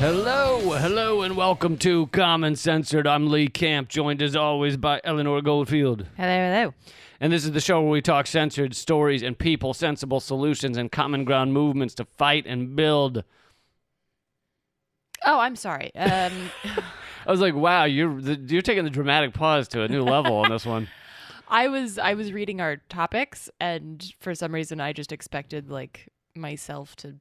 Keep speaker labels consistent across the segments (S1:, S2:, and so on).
S1: Hello, and welcome to Common Censored. I'm Lee Camp, joined as always by Eleanor Goldfield.
S2: Hello.
S1: And this is the show where we talk censored stories and people, sensible solutions, and common ground movements to fight and build.
S2: Oh, I'm sorry.
S1: I was like, wow, you're taking the dramatic pause to a new level on this one.
S2: I was reading our topics, and for some reason, I just expected myself to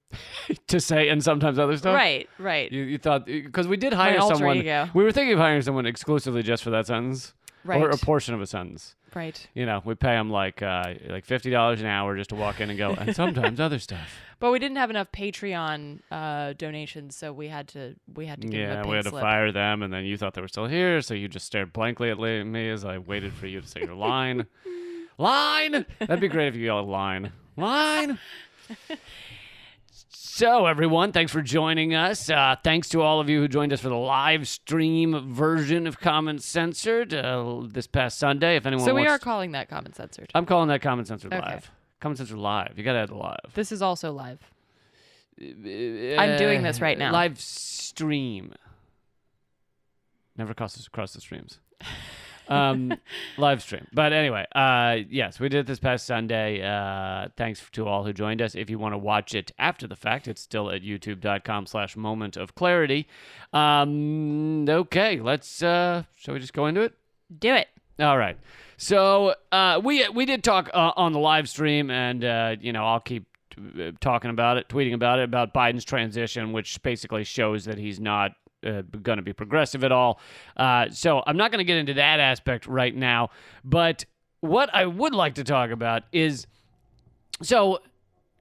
S1: to say, and sometimes other stuff.
S2: Right.
S1: You thought, because we did hire
S2: My alter
S1: someone.
S2: ego.
S1: We were thinking of hiring someone exclusively just for that sentence,
S2: Right.
S1: or a portion of a sentence.
S2: Right.
S1: You know, we pay them like $50 an hour just to walk in and go, and sometimes other stuff.
S2: But we didn't have enough Patreon donations, so we had to give them a pink
S1: we had to
S2: slip.
S1: fire them, and then you thought they were still here, so you just stared blankly at me as I waited for you to say your line. Line! That'd be great if you yelled line. Line! So, everyone, thanks for joining us. Thanks to all of you who joined us for the live stream version of Common Censored this past Sunday. If anyone
S2: So we
S1: wants...
S2: are calling that Common Censored.
S1: I'm calling that Common Censored
S2: Okay.
S1: live. Common Censored live. You gotta add the live.
S2: This is also live. I'm doing this right now.
S1: Live stream. Never cross the streams. Live stream. But anyway, yes, we did it this past Sunday. Thanks to all who joined us. If you want to watch it after the fact, it's still at youtube.com/momentofclarity. Okay, shall we just go into it?
S2: Do it.
S1: All right. So we did talk on the live stream, and I'll keep talking about it, tweeting about Biden's transition, which basically shows that he's not going to be progressive at all. So I'm not going to get into that aspect right now. But what I would like to talk about is, so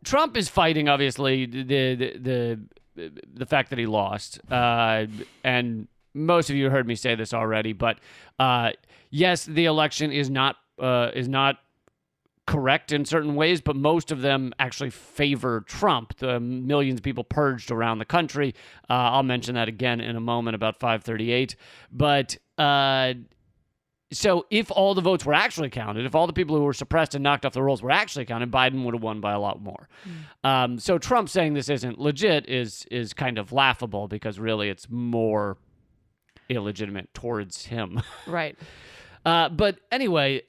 S1: Trump is fighting, obviously, the fact that he lost, and most of you heard me say this already, but yes, the election is not correct in certain ways, but most of them actually favor Trump. The millions of people purged around the country. I'll mention that again in a moment about 538. But so if all the votes were actually counted, if all the people who were suppressed and knocked off the rolls were actually counted, Biden would have won by a lot more. So Trump saying this isn't legit is kind of laughable, because really it's more illegitimate towards him.
S2: Right.
S1: But anyway,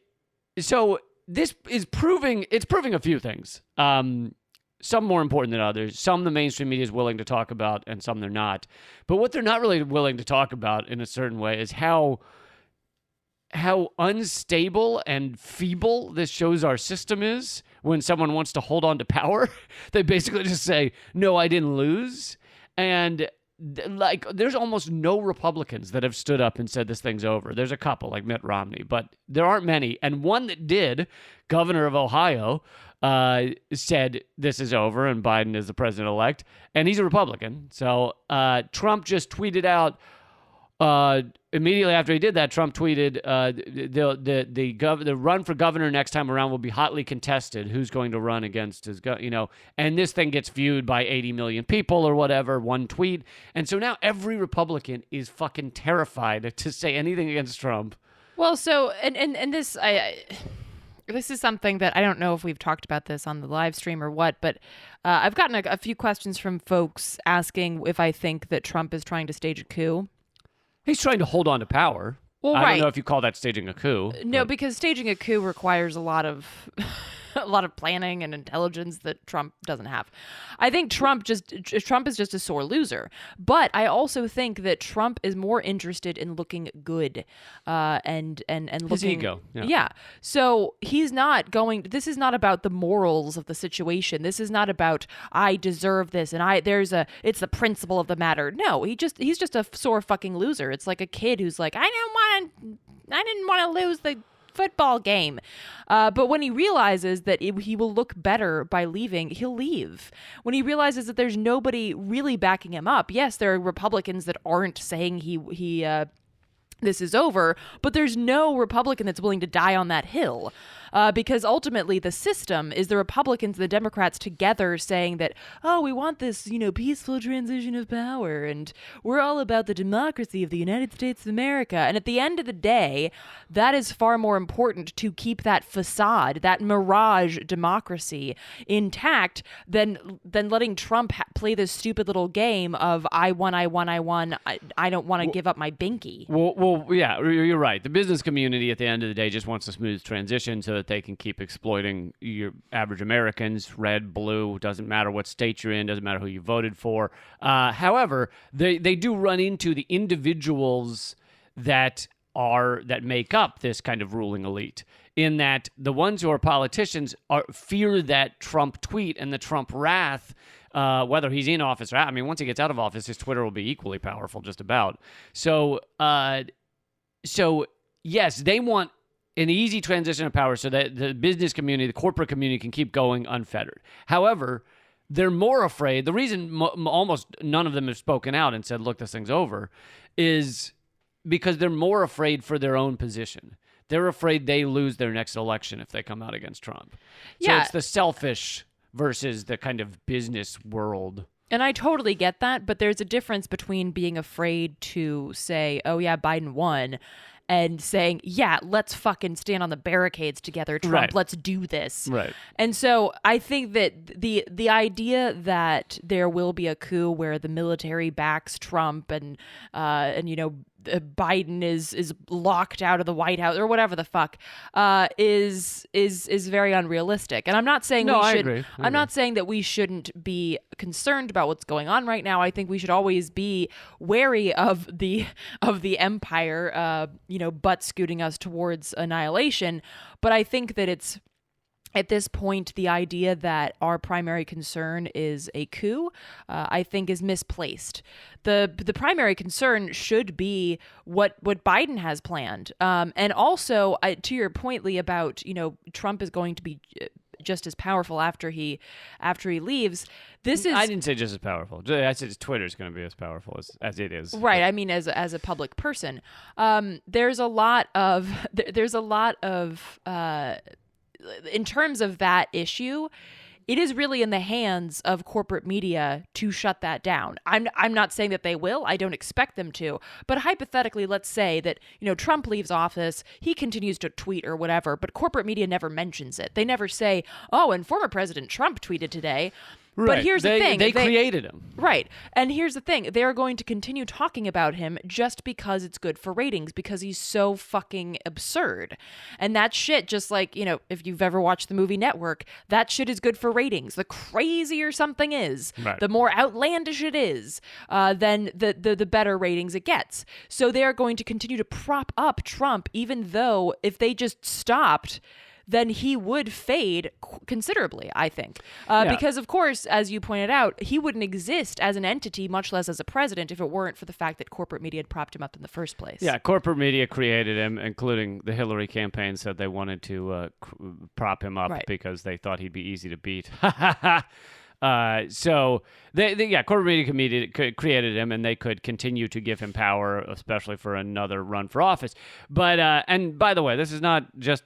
S1: so this is proving a few things. Some more important than others. Some the mainstream media is willing to talk about, and some they're not. But what they're not really willing to talk about in a certain way is how unstable and feeble this shows our system is when someone wants to hold on to power. They basically just say, no, I didn't lose. And there's almost no Republicans that have stood up and said this thing's over. There's a couple, like Mitt Romney, but there aren't many. And one that did, governor of Ohio, said this is over and Biden is the president-elect, and he's a Republican. So Trump just tweeted out, immediately after he did that, Trump tweeted, the run for governor next time around will be hotly contested. Who's going to run against his, and this thing gets viewed by 80 million people or whatever, one tweet. And so now every Republican is fucking terrified to say anything against Trump.
S2: Well, so, and this, this is something that I don't know if we've talked about this on the live stream or what, but I've gotten a few questions from folks asking if I think that Trump is trying to stage a coup.
S1: He's trying to hold on to power.
S2: Well,
S1: I
S2: right.
S1: don't know if you call that staging a coup.
S2: No,
S1: but
S2: because staging a coup requires a lot of planning and intelligence that Trump doesn't have. I think Trump is just a sore loser. But I also think that Trump is more interested in looking good, and looking
S1: his ego.
S2: Yeah. So he's not going. This is not about the morals of the situation. This is not about I deserve this and it's the principle of the matter. No, he's just a sore fucking loser. It's like a kid who's like, I didn't want to lose the football game. But when he realizes that he will look better by leaving, he'll leave. When he realizes that there's nobody really backing him up, yes, there are Republicans that aren't saying this is over, but there's no Republican that's willing to die on that hill. because ultimately the system is the Republicans and the Democrats together saying that, oh, we want this, peaceful transition of power, and we're all about the democracy of the United States of America. And at the end of the day, that is far more important to keep that facade, that mirage democracy intact than letting Trump play this stupid little game of I won. I don't want to give up my binky.
S1: Well, yeah, you're right. The business community at the end of the day just wants a smooth transition so that they can keep exploiting your average Americans, red, blue, doesn't matter what state you're in, doesn't matter who you voted for. However, they do run into the individuals that make up this kind of ruling elite, in that the ones who are politicians fear that Trump tweet and the Trump wrath, whether he's in office or out. I mean, once he gets out of office, his Twitter will be equally powerful, just about. So yes, they want an easy transition of power so that the business community, the corporate community can keep going unfettered. However, they're more afraid. The reason almost none of them have spoken out and said, look, this thing's over, is because they're more afraid for their own position. They're afraid they lose their next election if they come out against Trump. So it's the selfish versus the kind of business world.
S2: And I totally get that, but there's a difference between being afraid to say, oh yeah, Biden won, and saying, yeah, let's fucking stand on the barricades together, Trump,
S1: Right.
S2: let's do this.
S1: Right.
S2: And so I think that the idea that there will be a coup where the military backs Trump and Biden is locked out of the White House or whatever the fuck is very unrealistic. And I'm not saying
S1: I agree.
S2: I'm not saying that we shouldn't be concerned about what's going on right now. I think we should always be wary of the empire butt scooting us towards annihilation. But I think that it's at this point, the idea that our primary concern is a coup, I think, is misplaced. The primary concern should be what Biden has planned, and also to your point, Lee, about Trump is going to be just as powerful after he leaves.
S1: I didn't say just as powerful. I said Twitter's going to be as powerful as it is.
S2: Right. I mean, as a public person, there's a lot of in terms of that issue, it is really in the hands of corporate media to shut that down. I'm not saying that they will. I don't expect them to. But hypothetically, let's say that, Trump leaves office, he continues to tweet or whatever, but corporate media never mentions it. They never say, oh, and former President Trump tweeted today.
S1: Right.
S2: But here's the thing.
S1: They created him.
S2: Right. And here's the thing. They're going to continue talking about him just because it's good for ratings, because he's so fucking absurd. And that shit, just like, if you've ever watched the movie Network, that shit is good for ratings. The crazier something is,
S1: right,
S2: the more outlandish it is, then the better ratings it gets. So they're going to continue to prop up Trump, even though if they just stopped, then he would fade considerably, I think. Because, of course, as you pointed out, he wouldn't exist as an entity, much less as a president, if it weren't for the fact that corporate media had propped him up in the first place.
S1: Yeah, corporate media created him, including the Hillary campaign said they wanted to prop him up, right, because they thought he'd be easy to beat. So corporate media created him, and they could continue to give him power, especially for another run for office. But and by the way, this is not just,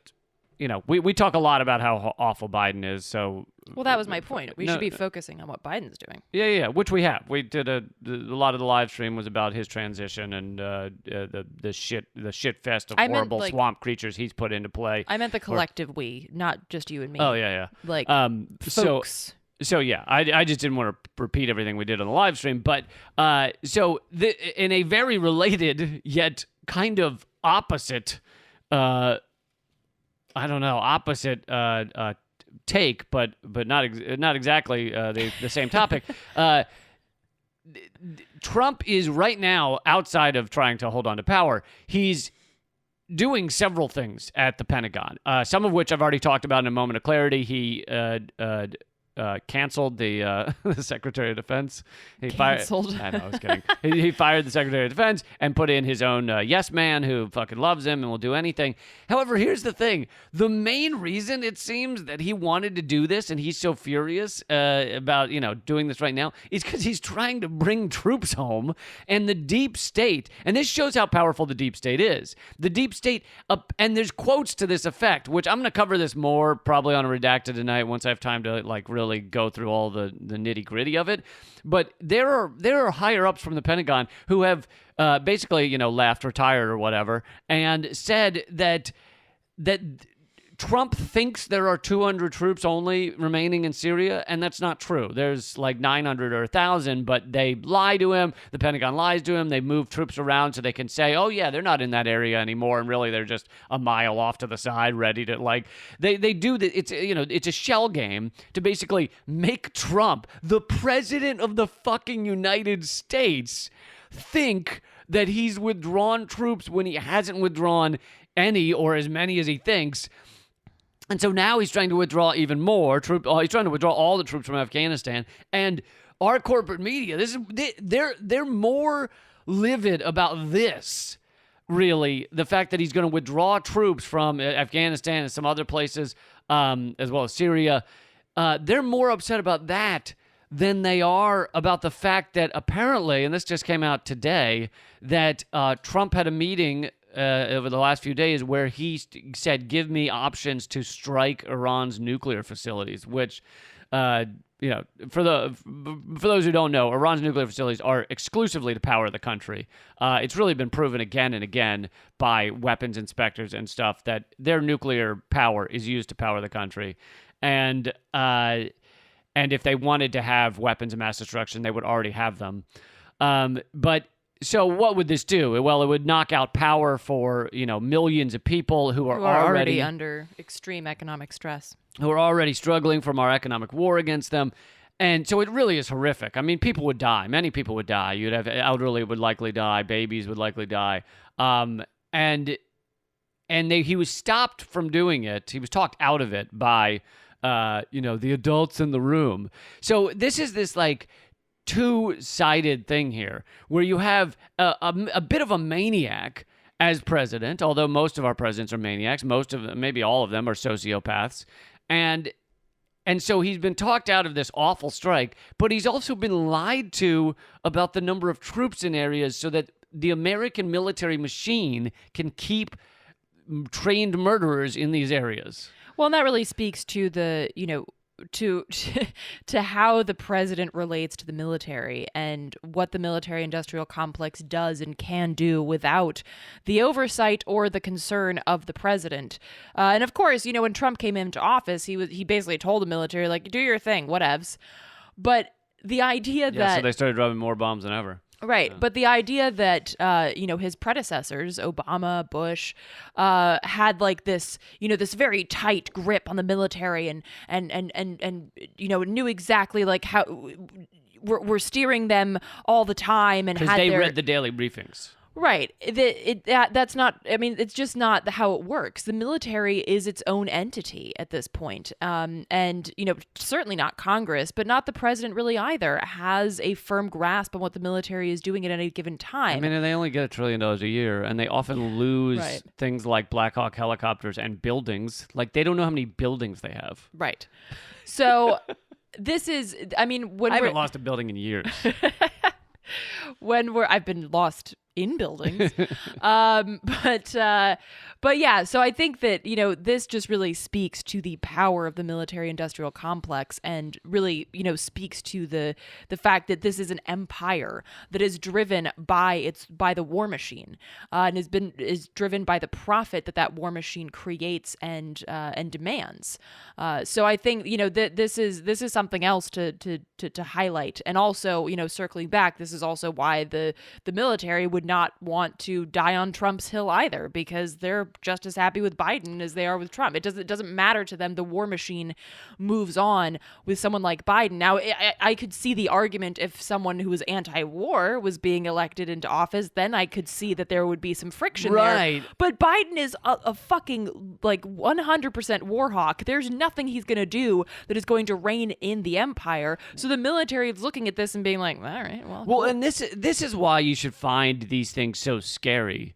S1: we talk a lot about how awful Biden is. So
S2: well, that was my point. We should be focusing on what Biden's doing.
S1: Yeah, which we have. We did a lot of the live stream was about his transition and the shit fest of horrible swamp creatures he's put into play.
S2: I meant the collective we, not just you and me.
S1: Oh yeah.
S2: Like folks.
S1: So yeah, I just didn't want to repeat everything we did on the live stream, but in a very related yet kind of opposite, opposite take, but not exactly the same topic. Trump is right now, outside of trying to hold on to power, he's doing several things at the Pentagon, some of which I've already talked about in a moment of clarity. He canceled the the Secretary of Defense. He
S2: Canceled.
S1: I know, I was kidding. He fired the Secretary of Defense and put in his own yes man who fucking loves him and will do anything. However, here's the thing. The main reason it seems that he wanted to do this and he's so furious about, doing this right now is because he's trying to bring troops home, and the deep state, and this shows how powerful the deep state is. The deep state, and there's quotes to this effect, which I'm going to cover this more probably on a Redacted tonight once I have time to really go through all the nitty gritty of it. But there are higher ups from the Pentagon who have basically left, retired, or whatever, and said that Trump thinks there are 200 troops only remaining in Syria, and that's not true. There's like 900 or 1,000, but they lie to him. The Pentagon lies to him. They move troops around so they can say, oh, yeah, they're not in that area anymore, and really they're just a mile off to the side ready to, they do that. It's a shell game to basically make Trump, the president of the fucking United States, think that he's withdrawn troops when he hasn't withdrawn any or as many as he thinks. And so now he's trying to withdraw even more troops. He's trying to withdraw all the troops from Afghanistan. And our corporate media, they're more livid about this, really, the fact that he's going to withdraw troops from Afghanistan and some other places, as well as Syria. They're more upset about that than they are about the fact that apparently, and this just came out today, that Trump had a meeting over the last few days where he said, give me options to strike Iran's nuclear facilities, which, for those who don't know, Iran's nuclear facilities are exclusively to power the country. It's really been proven again and again by weapons inspectors and stuff that their nuclear power is used to power the country. And if they wanted to have weapons of mass destruction, they would already have them. So what would this do? Well, it would knock out power for, millions of people who are already
S2: under extreme economic stress,
S1: who are already struggling from our economic war against them. And so it really is horrific. I mean, people would die. Many people would die. You'd have elderly would likely die. Babies would likely die. He was stopped from doing it. He was talked out of it by, the adults in the room. So this is this two-sided thing here where you have a bit of a maniac as president, although most of our presidents are maniacs. Most of them, maybe all of them, are sociopaths. And so he's been talked out of this awful strike, but he's also been lied to about the number of troops in areas so that the American military machine can keep trained murderers in these areas.
S2: Well, and that really speaks to the, to how the president relates to the military and what the military industrial complex does and can do without the oversight or the concern of the president. And of course, when Trump came into office, he basically told the military, do your thing, whatevs. But the idea that...
S1: so they started dropping more bombs than ever.
S2: Right. Yeah. But the idea that, his predecessors, Obama, Bush, had this, this very tight grip on the military and knew exactly how we're steering them all the time. And
S1: because they read the daily briefings.
S2: Right. That's not, it's just not how it works. The military is its own entity at this point. And, certainly not Congress, but not the president really either, has a firm grasp on what the military is doing at any given time.
S1: They only get $1 trillion a year, and they often lose things like Black Hawk helicopters and buildings. They don't know how many buildings they have.
S2: Right. So this is, when
S1: I haven't lost a building in years.
S2: I've been lost in buildings. But yeah, so I think that, this just really speaks to the power of the military industrial complex and really, speaks to the fact that this is an empire that is driven by the war machine, and is driven by the profit that war machine creates and demands. So I think, that this is something else to highlight. And also, circling back, this is also why the military would would not want to die on Trump's hill either, because they're just as happy with Biden as they are with Trump. It doesn't matter to them. The war machine moves on with someone like Biden. Now, I could see the argument if someone who was anti-war was being elected into office, then I could see that there would be some friction
S1: Right.
S2: there. But Biden is a fucking 100% war hawk. There's nothing he's going to do that is going to rein in the empire. So the military is looking at this and being like, all right, well.
S1: Well, and this is why you should find these things so scary,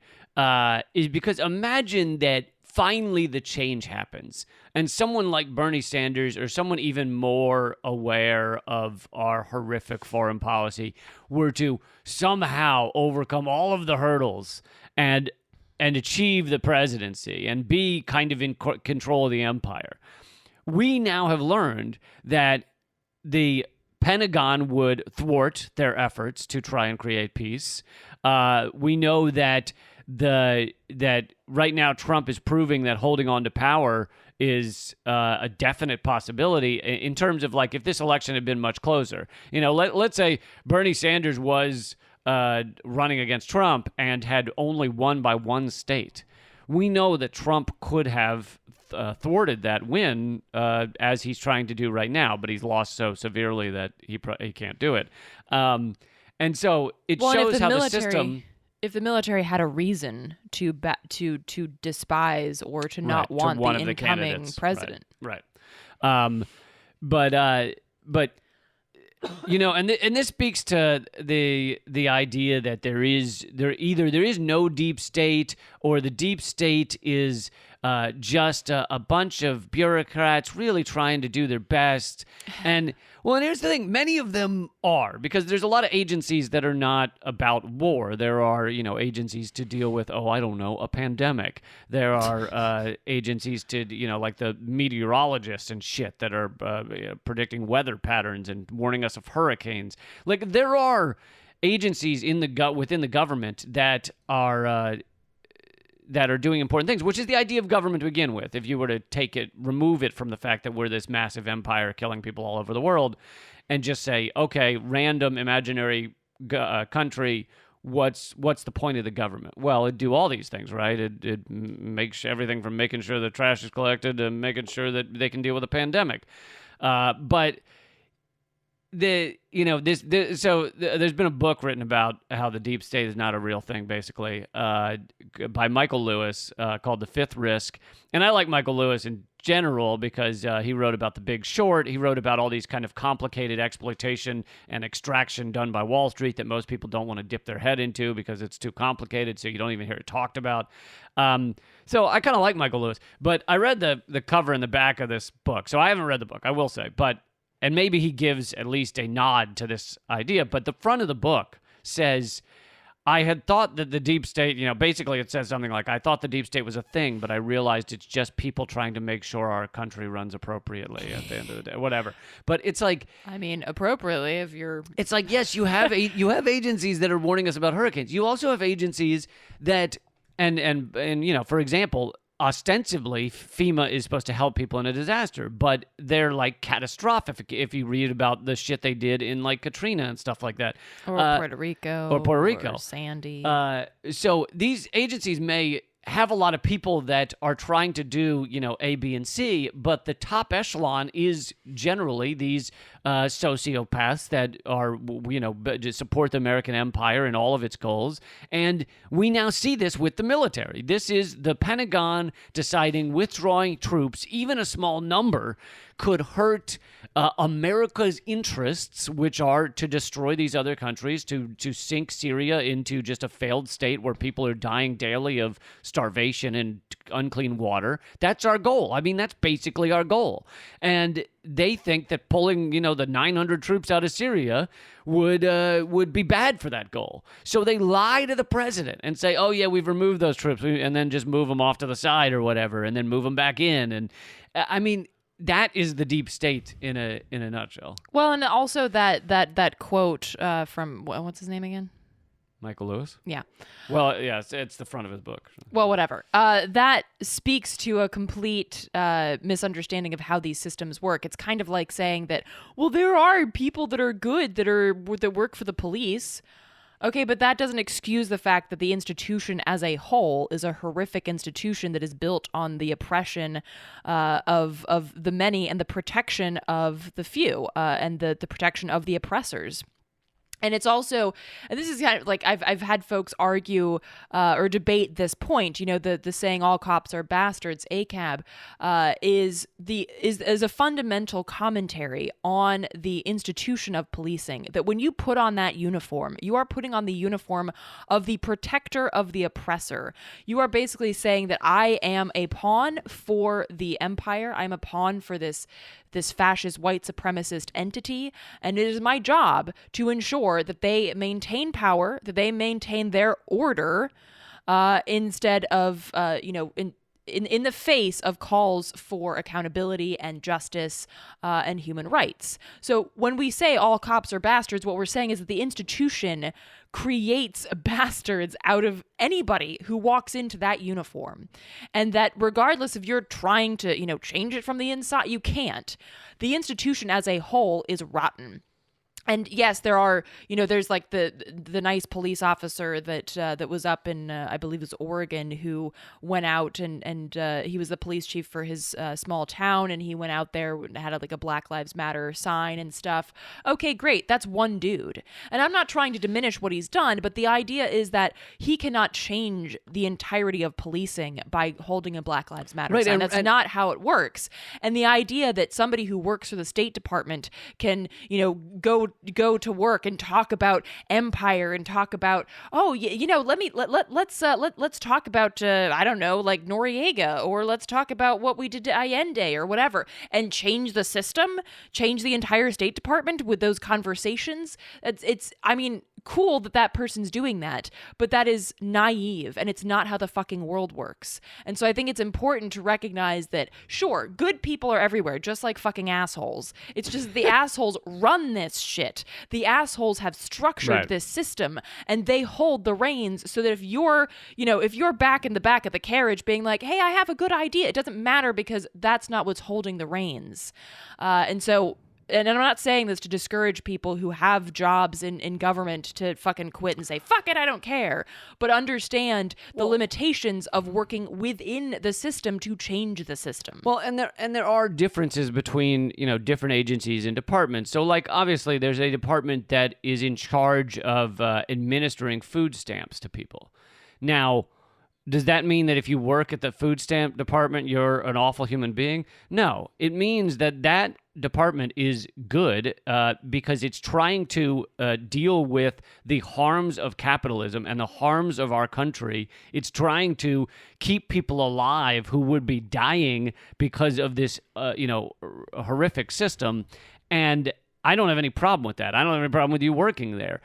S1: is because imagine that finally the change happens, and someone like Bernie Sanders or someone even more aware of our horrific foreign policy were to somehow overcome all of the hurdles and achieve the presidency and be kind of in control of the empire. We now have learned that the Pentagon would thwart their efforts to try and create peace. We know that that right now Trump is proving that holding on to power is a definite possibility in terms of, like, if this election had been much closer. Let's say Bernie Sanders was running against Trump and had only won by one state. We know that Trump could have thwarted that win, as he's trying to do right now, but he's lost so severely that he can't do it. And so it shows how the system.
S2: If the military had a reason to despise or to not want
S1: one
S2: the
S1: of
S2: incoming
S1: candidates.
S2: president,
S1: right? But and this speaks to the idea that there is no deep state, or the deep state is just a bunch of bureaucrats really trying to do their best. And here's the thing: many of them are, because there's a lot of agencies that are not about war. There are agencies to deal with a pandemic. There are agencies to like the meteorologists and shit that are predicting weather patterns and warning us of hurricanes. Like, there are agencies within the government that are doing important things, which is the idea of government to begin with. If you were to remove it from the fact that we're this massive empire killing people all over the world, and just say, okay, random imaginary country, what's the point of the government? Well, it'd do all these things, right? It makes everything from making sure the trash is collected to making sure that they can deal with a pandemic. But there's been a book written about how the deep state is not a real thing, basically, by Michael Lewis, called The Fifth Risk. And I like Michael Lewis in general because he wrote about The Big Short. He wrote about all these kind of complicated exploitation and extraction done by Wall Street that most people don't want to dip their head into because it's too complicated, so you don't even hear it talked about. So I kind of like Michael Lewis. But I read the cover and the back of this book. So I haven't read the book, I will say. And maybe he gives at least a nod to this idea. But the front of the book says, I had thought that the deep state, basically it says something like, I thought the deep state was a thing, but I realized it's just people trying to make sure our country runs appropriately at the end of the day, whatever. But it's like,
S2: appropriately, if you're...
S1: It's like, yes, you have agencies that are warning us about hurricanes. You also have agencies that, and for example, ostensibly, FEMA is supposed to help people in a disaster, but they're like catastrophic if you read about the shit they did in like Katrina and stuff like that.
S2: Or Puerto Rico. Or Sandy.
S1: So these agencies may have a lot of people that are trying to do, A, B, and C, but the top echelon is generally these sociopaths that are, support the American empire and all of its goals. And we now see this with the military. This is the Pentagon deciding withdrawing troops, even a small number, could hurt America's interests, which are to destroy these other countries, to sink Syria into just a failed state where people are dying daily of starvation and unclean water. That's our goal. That's basically our goal. And they think that pulling, the 900 troops out of Syria would be bad for that goal. So they lie to the president and say, oh, yeah, we've removed those troops, and then just move them off to the side or whatever, and then move them back in. And that is the deep state in a nutshell.
S2: Well, and also that quote from what's his name again?
S1: Michael Lewis?
S2: Yeah.
S1: Well, yeah, it's the front of his book.
S2: Well, whatever. That speaks to a complete misunderstanding of how these systems work. It's kind of like saying that, well, there are people that are good that work for the police. Okay, but that doesn't excuse the fact that the institution as a whole is a horrific institution that is built on the oppression of the many and the protection of the few, and the protection of the oppressors. And it's also, and this is kind of like I've had folks argue or debate this point. You know, the saying "all cops are bastards," ACAB, is a fundamental commentary on the institution of policing. That when you put on that uniform, you are putting on the uniform of the protector of the oppressor. You are basically saying that I am a pawn for the empire. I'm a pawn for this fascist white supremacist entity, and it is my job to ensure that they maintain power, that they maintain their order, instead of in the face of calls for accountability and justice and human rights. So when we say all cops are bastards, what we're saying is that the institution creates bastards out of anybody who walks into that uniform. And that regardless if you're trying to, change it from the inside, you can't. The institution as a whole is rotten. And yes, there are, there's like the nice police officer that was up in, I believe it was Oregon, who went out and he was the police chief for his small town, and he went out there and had like a Black Lives Matter sign and stuff. Okay, great. That's one dude. And I'm not trying to diminish what he's done, but the idea is that he cannot change the entirety of policing by holding a Black Lives Matter sign. That's not how it works. And the idea that somebody who works for the State Department can, go to work and talk about empire and talk about, let's talk about I don't know, like Noriega, or let's talk about what we did to Allende or whatever, and change the system, change the entire State Department with those conversations. It's cool that person's doing that, but that is naive, and it's not how the fucking world works. And so I think it's important to recognize that, sure, good people are everywhere, just like fucking assholes. It's just the assholes run this shit. The assholes have structured this system, and they hold the reins, so that if you're back in the back of the carriage being like, hey, I have a good idea, it doesn't matter, because that's not what's holding the reins. And I'm not saying this to discourage people who have jobs in government to fucking quit and say, fuck it, I don't care. But understand the limitations of working within the system to change the system.
S1: Well, and there are differences between, different agencies and departments. So, like, obviously, there's a department that is in charge of administering food stamps to people. Now, does that mean that if you work at the food stamp department, you're an awful human being? No. It means that department is good because it's trying to deal with the harms of capitalism and the harms of our country. It's trying to keep people alive who would be dying because of this, horrific system. And I don't have any problem with that. I don't have any problem with you working there.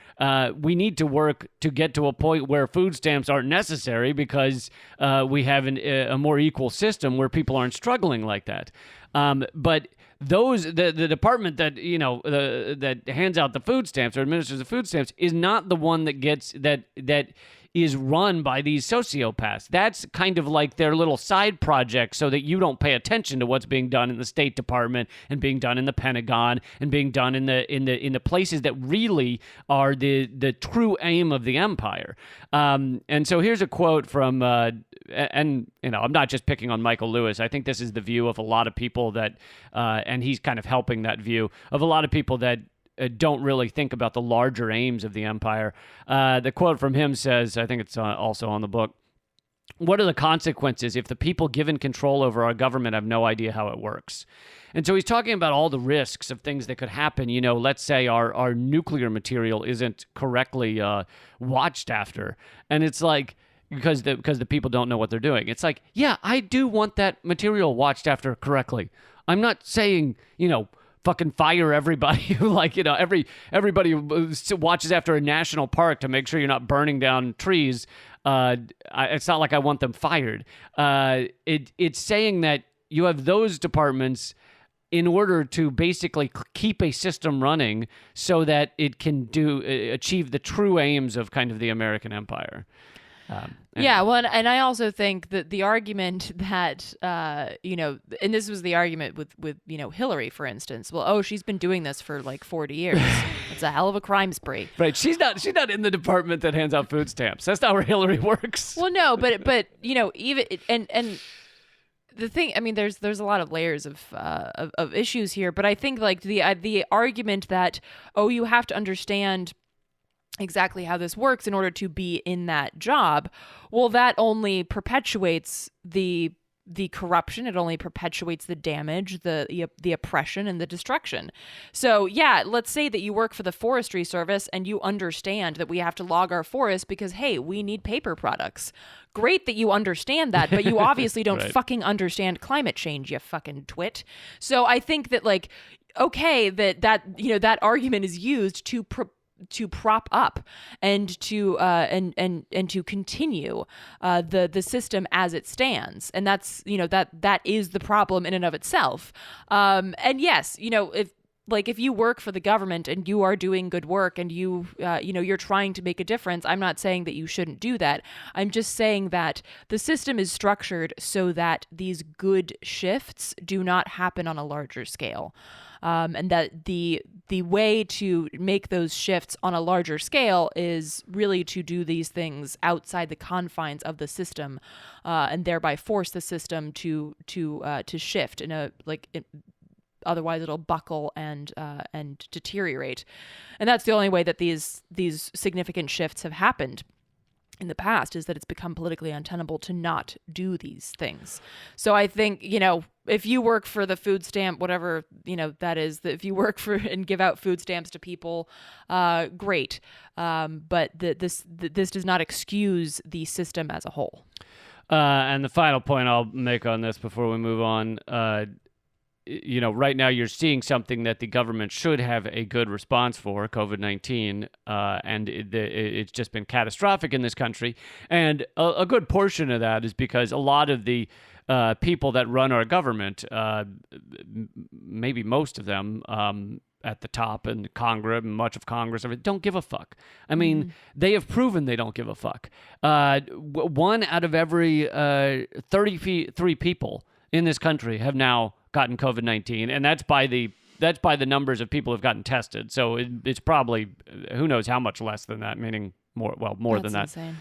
S1: We need to work to get to a point where food stamps aren't necessary, because we have a more equal system where people aren't struggling like that. But the department that that hands out the food stamps or administers the food stamps is not the one that gets that is run by these sociopaths. That's kind of like their little side project, so that you don't pay attention to what's being done in the State Department and being done in the Pentagon and being done in the places that really are the true aim of the empire. And so here's a quote from I'm not just picking on Michael Lewis. I think this is the view of a lot of people that and he's kind of helping that view of a lot of people that don't really think about the larger aims of the empire. The quote from him says, I think it's also on the book, "What are the consequences if the people given control over our government have no idea how it works?" And so he's talking about all the risks of things that could happen. Let's say our nuclear material isn't correctly watched after. And it's like, because the people don't know what they're doing. It's like, yeah, I do want that material watched after correctly. I'm not saying, fucking fire everybody who everybody who watches after a national park to make sure you're not burning down trees. It's not like I want them fired. It's saying that you have those departments in order to basically keep a system running so that it can achieve the true aims of kind of the American empire.
S2: Yeah, well, and I also think that the argument that, and this was the argument with Hillary, for instance. Well, she's been doing this for like 40 years. It's a hell of a crime spree.
S1: Right. She's not in the department that hands out food stamps. That's not where Hillary works.
S2: Well, no, but even and the thing, I mean, there's a lot of layers of issues here, but I think like the argument that you have to understand exactly how this works in order to be in that job, well, that only perpetuates the corruption. It only perpetuates the damage, the oppression, and the destruction. So yeah, let's say that you work for the Forestry Service and you understand that we have to log our forest because, hey, we need paper products. Great that you understand that, but you obviously don't
S1: Right.
S2: fucking understand climate change, you fucking twit. So I think that like, okay, that argument is used to prop up and to and to continue the system as it stands, and that's that is the problem in and of itself. And yes, if you work for the government and you are doing good work and you're trying to make a difference, I'm not saying that you shouldn't do that. I'm just saying that the system is structured so that these good shifts do not happen on a larger scale. And that the way to make those shifts on a larger scale is really to do these things outside the confines of the system, and thereby force the system to shift in a otherwise it'll buckle and deteriorate. And that's the only way that these significant shifts have happened in the past, is that it's become politically untenable to not do these things. So I think, if you work for the food stamp, whatever, that is, that if you work for and give out food stamps to people, great. But this does not excuse the system as a whole.
S1: And the final point I'll make on this before we move on, right now you're seeing something that the government should have a good response for, COVID-19, and it's just been catastrophic in this country. And a good portion of that is because a lot of the people that run our government, maybe most of them at the top and Congress, much of Congress, don't give a fuck. I mean, they have proven they don't give a fuck. One out of every 33 people in this country have now gotten COVID-19, and that's by the numbers of people who've gotten tested. So it's probably, who knows how much less than that, meaning more than that.
S2: That's insane.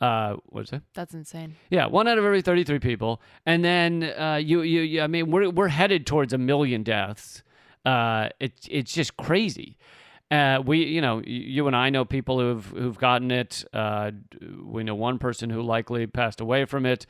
S1: What is it?
S2: That's insane.
S1: Yeah, 1 out of every 33 people, and then I mean, we're headed towards 1 million deaths. It's just crazy. You and I know people who've gotten it. We know one person who likely passed away from it.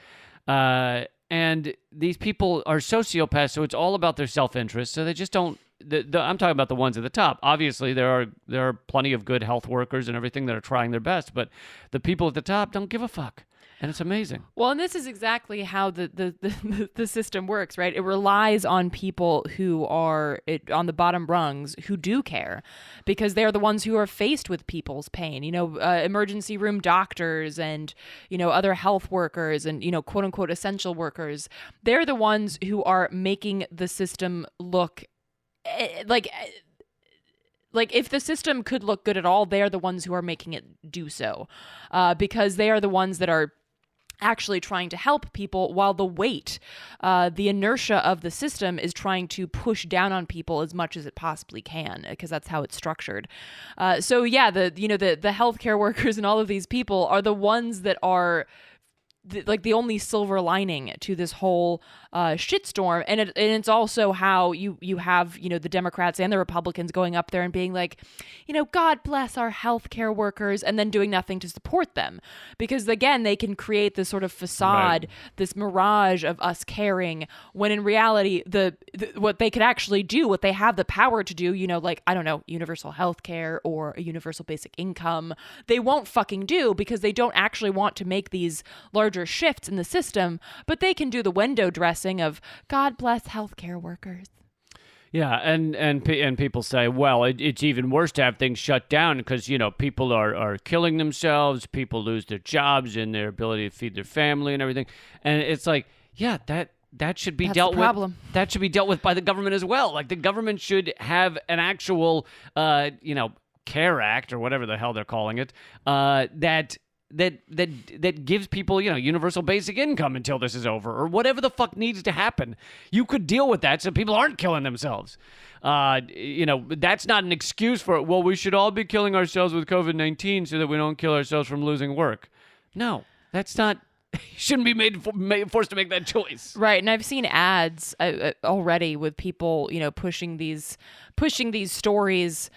S1: And these people are sociopaths, so it's all about their self-interest. So they just don't. I'm talking about the ones at the top. Obviously, there are plenty of good health workers and everything that are trying their best, but the people at the top don't give a fuck. And it's amazing.
S2: Well, and this is exactly how the system works, right? It relies on people who are on the bottom rungs who do care, because they're the ones who are faced with people's pain. Emergency room doctors and other health workers and quote unquote essential workers. They're the ones who are making the system look like if the system could look good at all, they're the ones who are making it do so, because they are the ones that are actually trying to help people, while the weight, the inertia of the system is trying to push down on people as much as it possibly can, because that's how it's structured. So yeah, the healthcare workers and all of these people are the ones that are the only silver lining to this whole shitstorm, and it's also how you have the Democrats and the Republicans going up there and being like, God bless our healthcare workers, and then doing nothing to support them, because again they can create this sort of facade, this mirage of us caring, when in reality what they could actually do, what they have the power to do, I don't know, universal healthcare or a universal basic income, they won't fucking do, because they don't actually want to make these larger shifts in the system, but they can do the window dressing of God bless healthcare workers.
S1: Yeah, and people say, well, it's even worse to have things shut down because people are killing themselves, people lose their jobs and their ability to feed their family and everything, and it's like, yeah, that should be dealt with. That should be dealt with by the government as well. Like the government should have an actual, CARE Act or whatever the hell they're calling it, that gives people, universal basic income until this is over, or whatever the fuck needs to happen. You could deal with that so people aren't killing themselves. That's not an excuse for it. Well, we should all be killing ourselves with COVID-19 so that we don't kill ourselves from losing work. No, that's not. You shouldn't be forced to make that choice.
S2: Right, and I've seen ads already with people, pushing these stories,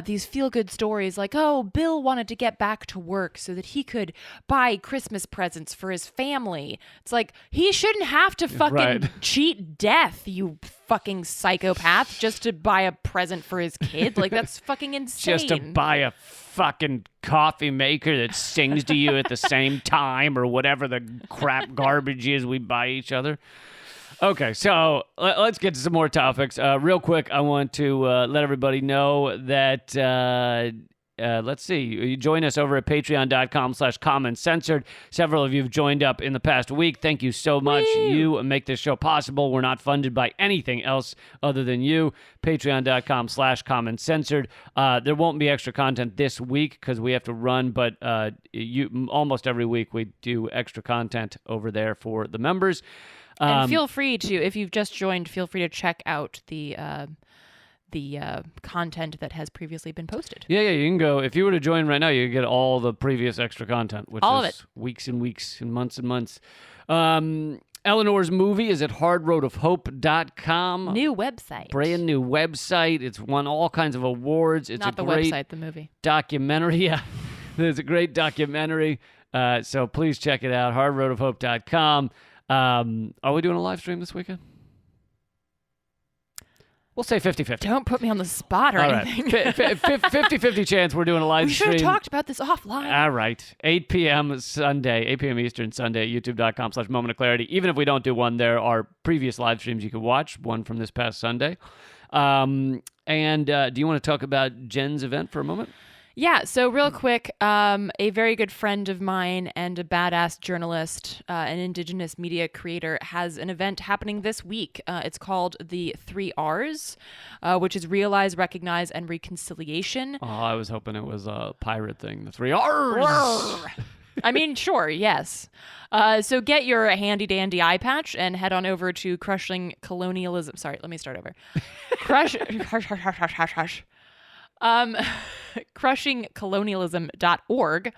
S2: these feel-good stories like, oh, Bill wanted to get back to work so that he could buy Christmas presents for his family. It's like, he shouldn't have to fucking cheat death, you fucking psychopath, just to buy a present for his kid. Like, that's fucking insane.
S1: Just to buy a fucking coffee maker that sings to you at the same time, or whatever the crap garbage is we buy each other. Okay, so let's get to some more topics. Real quick, I want to let everybody know that, let's see, you join us over at patreon.com/commoncensored. Several of you have joined up in the past week. Thank you so much.
S2: Woo!
S1: You make this show possible. We're not funded by anything else other than you. Patreon.com/commoncensored. There won't be extra content this week because we have to run, but almost every week we do extra content over there for the members.
S2: And feel free to, if you've just joined, feel free to check out the content that has previously been posted.
S1: Yeah, you can go. If you were to join right now, you get all the previous extra content, which
S2: all
S1: is
S2: of it.
S1: Weeks and weeks and months and months. Eleanor's movie is at hardroadofhope.com.
S2: New website.
S1: Brand new website. It's won all kinds of awards. It's
S2: Not the
S1: great
S2: website, the movie.
S1: Documentary. Yeah, it's a great documentary. So please check it out. hardroadofhope.com. Are we doing a live stream this weekend? We'll say 50-50.
S2: Don't put me on the spot or
S1: All right.
S2: anything.
S1: 50-50 chance we're doing a live
S2: We
S1: stream.
S2: should have talked about this offline.
S1: All right. 8 p.m. Sunday, 8 p.m. Eastern Sunday, youtube.com/moment of clarity. Even if we don't do one, there are previous live streams you can watch, one from this past Sunday. Do you want to talk about Jen's event for a moment?
S2: Yeah, so real quick, a very good friend of mine and a badass journalist, an indigenous media creator, has an event happening this week. It's called the 3 R's, which is Realize, Recognize, and Reconciliation.
S1: Oh, I was hoping it was a pirate thing. The 3 R's!
S2: I mean, sure, yes. So get your handy-dandy eye patch and head on over to Crushing Colonialism. Sorry, let me start over. crushingcolonialism.org.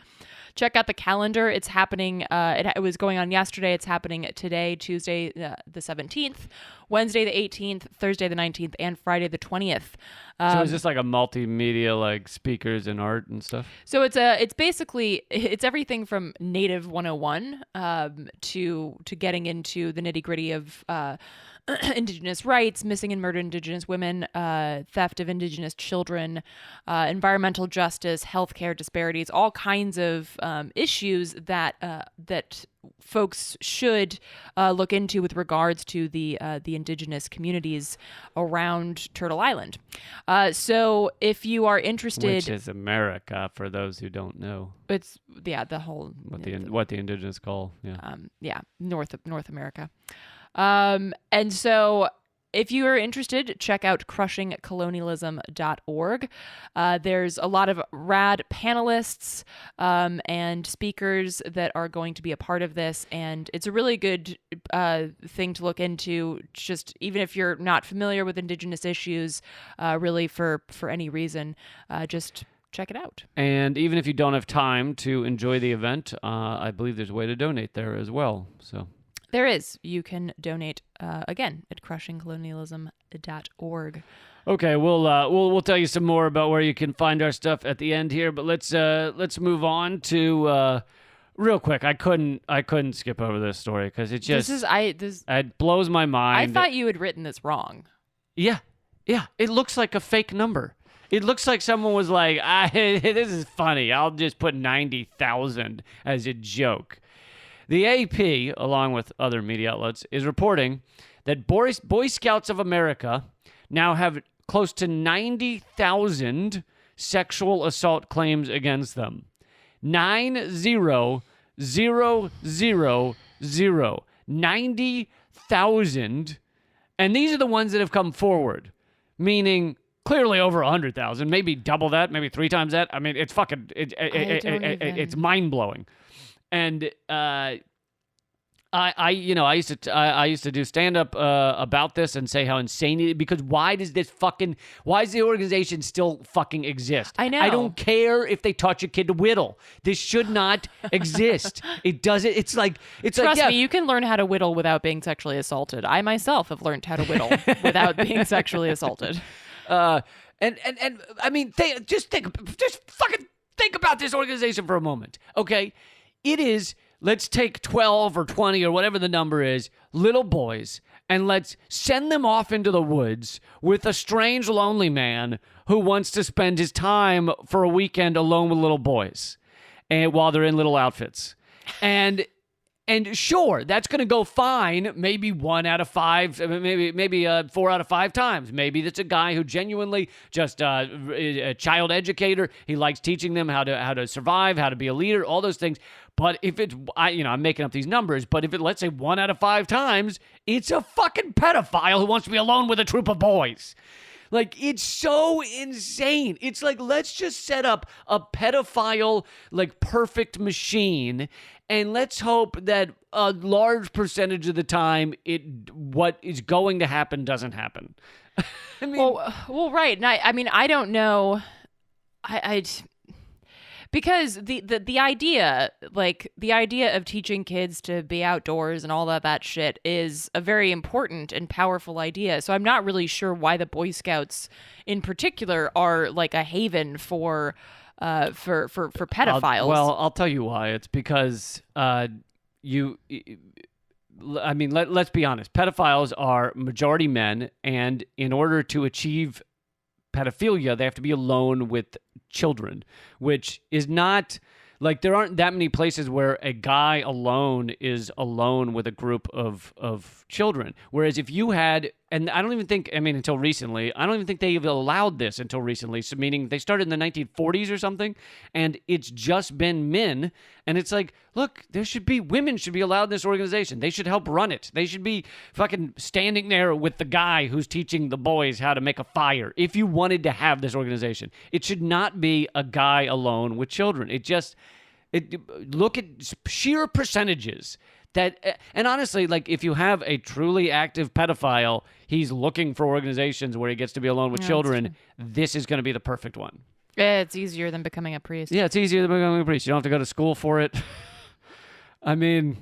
S2: Check out the calendar. It's happening. It was going on yesterday. It's happening today, Tuesday the 17th, Wednesday the 18th, Thursday the 19th, and Friday the 20th.
S1: So is this like a multimedia, like speakers and art and stuff?
S2: So it's basically everything from Native 101 to getting into the nitty gritty of Indigenous rights, missing and murdered Indigenous women, theft of Indigenous children, environmental justice, healthcare disparities, all kinds of issues that folks should look into with regards to the Indigenous communities around Turtle Island. So if you are interested,
S1: which is America, for those who don't know,
S2: it's the whole
S1: what the Indigenous call
S2: North America. And so if you are interested, check out crushingcolonialism.org. There's a lot of rad panelists and speakers that are going to be a part of this, and it's a really good thing to look into, just even if you're not familiar with Indigenous issues, really for any reason, just check it out.
S1: And even if you don't have time to enjoy the event, I believe there's a way to donate there as well. So
S2: there is. You can donate again at crushingcolonialism.org.
S1: Okay, we'll tell you some more about where you can find our stuff at the end here, but let's move on to real quick. I couldn't skip over this story because it just it blows my mind.
S2: I thought you had written this wrong.
S1: Yeah, it looks like a fake number. It looks like someone was like, this is funny. I'll just put 90,000 as a joke. The AP, along with other media outlets, is reporting that Boy Scouts of America now have close to 90,000 sexual assault claims against them. 90,000. 90,000. And these are the ones that have come forward, meaning clearly over 100,000, maybe double that, maybe 3 times that. I mean, it's fucking, it's mind blowing. And I used to do stand up about this and say how insane it is, because why does the organization still fucking exist?
S2: I know.
S1: I don't care if they taught your kid to whittle. This should not exist. It doesn't.
S2: Trust me, you can learn how to whittle without being sexually assaulted. I myself have learned how to whittle without being sexually assaulted.
S1: And I mean, just fucking think about this organization for a moment, okay? It is. Let's take 12 or 20 or whatever the number is, little boys, and let's send them off into the woods with a strange, lonely man who wants to spend his time for a weekend alone with little boys, and while they're in little outfits. And sure, that's going to go fine. Maybe 1 out of 5, maybe 4 out of 5 times. Maybe that's a guy who genuinely just a child educator. He likes teaching them how to survive, how to be a leader, all those things. But if it's, I'm making up these numbers, but if it, let's say 1 out of 5 times, it's a fucking pedophile who wants to be alone with a troop of boys. Like, it's so insane. It's like, let's just set up a pedophile, like, perfect machine, and let's hope that a large percentage of the time, what is going to happen doesn't happen. I mean,
S2: well, right. And I mean, I don't know. Because the idea of teaching kids to be outdoors and all that shit is a very important and powerful idea. So I'm not really sure why the Boy Scouts in particular are like a haven for pedophiles.
S1: I'll tell you why. It's because let's be honest. Pedophiles are majority men, and in order to achieve pedophilia, they have to be alone with children, which is not like, there aren't that many places where a guy alone is alone with a group of children. Whereas if you had, and I don't even think, until recently, I don't even think they've allowed this until recently. So meaning they started in the 1940s or something, and it's just been men. And it's like, look, women should be allowed in this organization. They should help run it. They should be fucking standing there with the guy who's teaching the boys how to make a fire. If you wanted to have this organization, it should not be a guy alone with children. Look at sheer percentages. And honestly, like, if you have a truly active pedophile, he's looking for organizations where he gets to be alone with children. This is going to be the perfect one.
S2: It's easier than becoming a priest.
S1: Yeah, it's easier than becoming a priest. You don't have to go to school for it. I mean,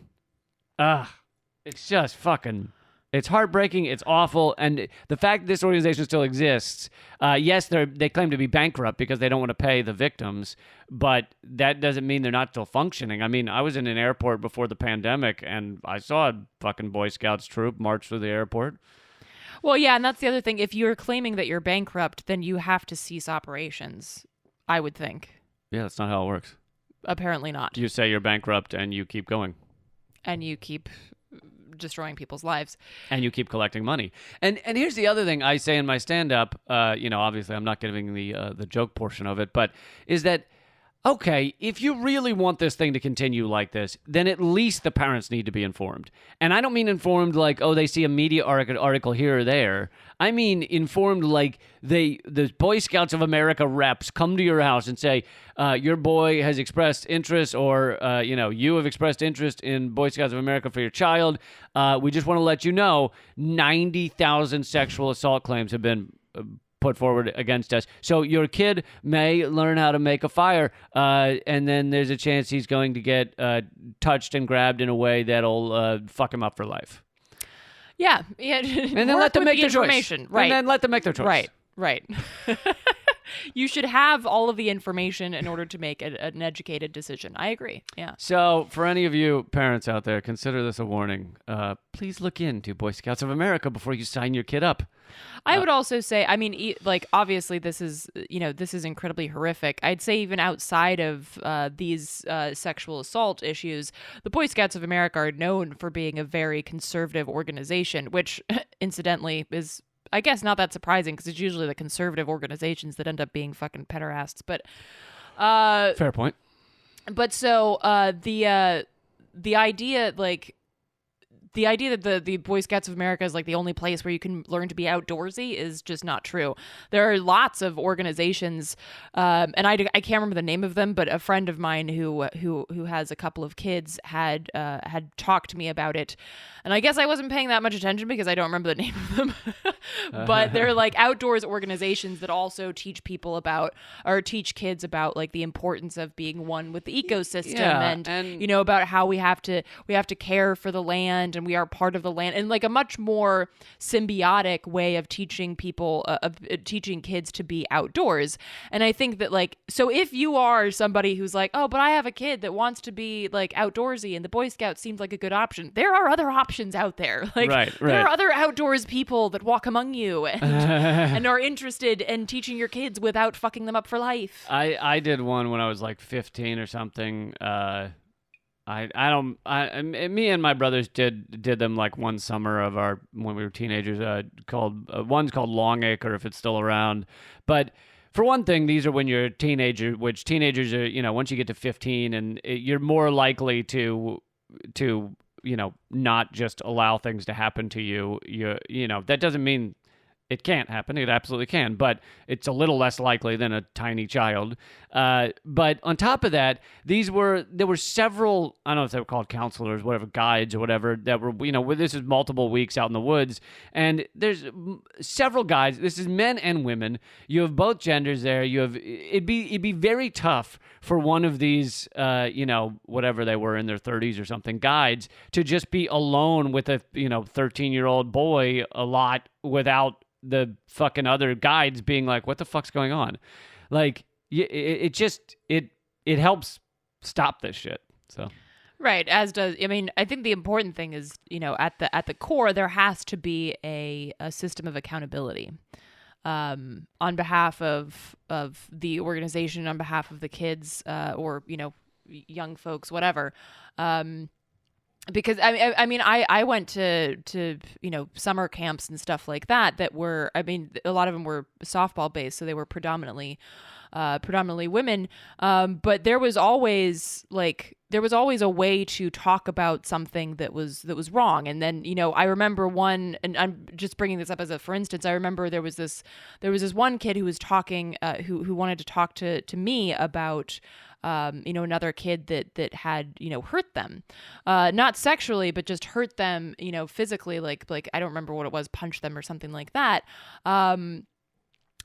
S1: it's just fucking... It's heartbreaking. It's awful. And the fact that this organization still exists, yes, they claim to be bankrupt because they don't want to pay the victims, but that doesn't mean they're not still functioning. I mean, I was in an airport before the pandemic, and I saw a fucking Boy Scouts troop march through the airport.
S2: Well, yeah, and that's the other thing. If you're claiming that you're bankrupt, then you have to cease operations, I would think.
S1: Yeah, that's not how it works.
S2: Apparently not.
S1: You say you're bankrupt, and you keep going.
S2: And you keep destroying people's lives,
S1: and you keep collecting money. And here's the other thing I say in my stand-up. Obviously I'm not giving the joke portion of it, but is that, okay, if you really want this thing to continue like this, then at least the parents need to be informed. And I don't mean informed like, oh, they see a media article here or there. I mean informed like the Boy Scouts of America reps come to your house and say, your boy has expressed interest, or, you have expressed interest in Boy Scouts of America for your child. We just want to let you know 90,000 sexual assault claims have been put forward against us. So your kid may learn how to make a fire, and then there's a chance he's going to get touched and grabbed in a way that'll fuck him up for life.
S2: Yeah.
S1: And then let them make their choice.
S2: Right.
S1: And then let them make their choice.
S2: Right. You should have all of the information in order to make an educated decision. I agree. Yeah.
S1: So for any of you parents out there, consider this a warning. Please look into Boy Scouts of America before you sign your kid up.
S2: I would also say, obviously this is incredibly horrific. I'd say even outside of these sexual assault issues, the Boy Scouts of America are known for being a very conservative organization, which incidentally is, I guess, not that surprising because it's usually the conservative organizations that end up being fucking pederasts. But
S1: fair point.
S2: But so the idea, like, the idea that the Boy Scouts of America is like the only place where you can learn to be outdoorsy is just not true. There are lots of organizations, and I can't remember the name of them, but a friend of mine who has a couple of kids had talked to me about it, and I guess I wasn't paying that much attention because I don't remember the name of them. But they're like outdoors organizations that also teach people about, or teach kids about, like the importance of being one with the ecosystem, and you know, about how we have to care for the land, and we are part of the land, and like a much more symbiotic way of teaching people, teaching kids to be outdoors. And I think that, like, so if you are somebody who's like, oh, but I have a kid that wants to be like outdoorsy and the Boy Scouts seems like a good option, there are other options out there. Like, there are other outdoors people that walk among you and and are interested in teaching your kids without fucking them up for life.
S1: I did one when I was like 15 or something. Me and my brothers did them like one summer of our, when we were teenagers, called one's called Longacre, if it's still around. But for one thing, these are when you're a teenager, which teenagers are, you know, once you get to 15, and you're more likely to you know, not just allow things to happen to you. You know, that doesn't mean it can't happen. It absolutely can, but it's a little less likely than a tiny child. But on top of that, there were several, I don't know if they were called counselors, whatever, guides or whatever, that were, you know, this is multiple weeks out in the woods, and there's several guides. This is men and women. You have both genders there. It'd be very tough for one of these, you know, whatever they were in their 30s or something, guides, to just be alone with a, you know, 13-year-old boy a lot without the fucking other guides being like, what the fuck's going on? Like, it helps stop this shit. So
S2: right, as does, I mean, I think the important thing is, you know, at the core, there has to be a system of accountability, on behalf of the organization, on behalf of the kids, or, you know, young folks, whatever. Because I mean, I went to you know, summer camps and stuff like that were, I mean, a lot of them were softball based, so they were predominantly women. But there was always a way to talk about something that was wrong. And then, you know, I remember one, and I'm just bringing this up as a, for instance, I remember there was this one kid who was talking, who wanted to talk to me about, you know, another kid that had, you know, hurt them, not sexually, but just hurt them, you know, physically, like I don't remember what it was, punched them or something like that.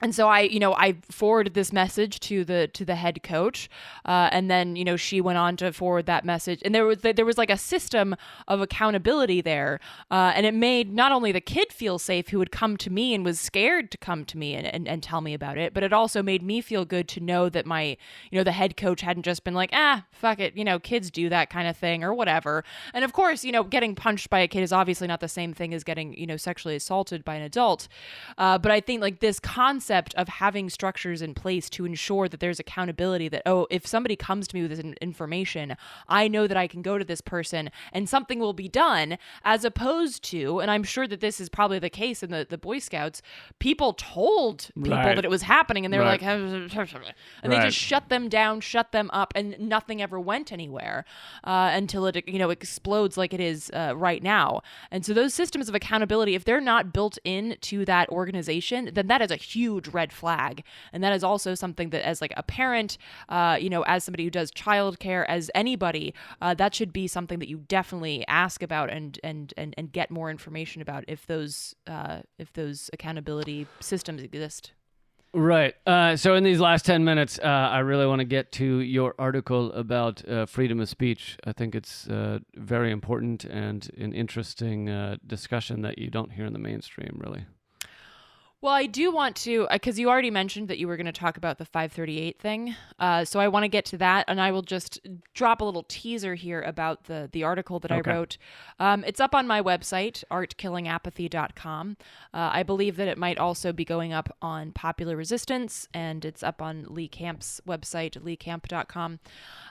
S2: And so I forwarded this message to the head coach, and then, you know, she went on to forward that message, and there was like a system of accountability there, and it made not only the kid feel safe who would come to me and was scared to come to me and tell me about it, but it also made me feel good to know that my, you know, the head coach hadn't just been like, fuck it, you know, kids do that kind of thing or whatever. And of course, you know, getting punched by a kid is obviously not the same thing as getting, you know, sexually assaulted by an adult, but I think like this concept of having structures in place to ensure that there's accountability, that, oh, if somebody comes to me with this information, I know that I can go to this person and something will be done, as opposed to, and I'm sure that this is probably the case in the Boy Scouts, people told people that it was happening, and they were like, and they just shut them down, shut them up, and nothing ever went anywhere, until it, you know, explodes like it is right now. And so those systems of accountability, if they're not built into that organization, then that is a huge red flag. And that is also something that, as like a parent, you know, as somebody who does childcare, as anybody, that should be something that you definitely ask about and get more information about if those accountability systems exist.
S1: Right. So in these last 10 minutes, I really want to get to your article about freedom of speech. I think it's very important and an interesting discussion that you don't hear in the mainstream, really.
S2: Well, I do want to, because you already mentioned that you were going to talk about the 538 thing. So I want to get to that, and I will just drop a little teaser here about the article that I wrote. It's up on my website, artkillingapathy.com. I believe that it might also be going up on Popular Resistance, and it's up on Lee Camp's website, leecamp.com.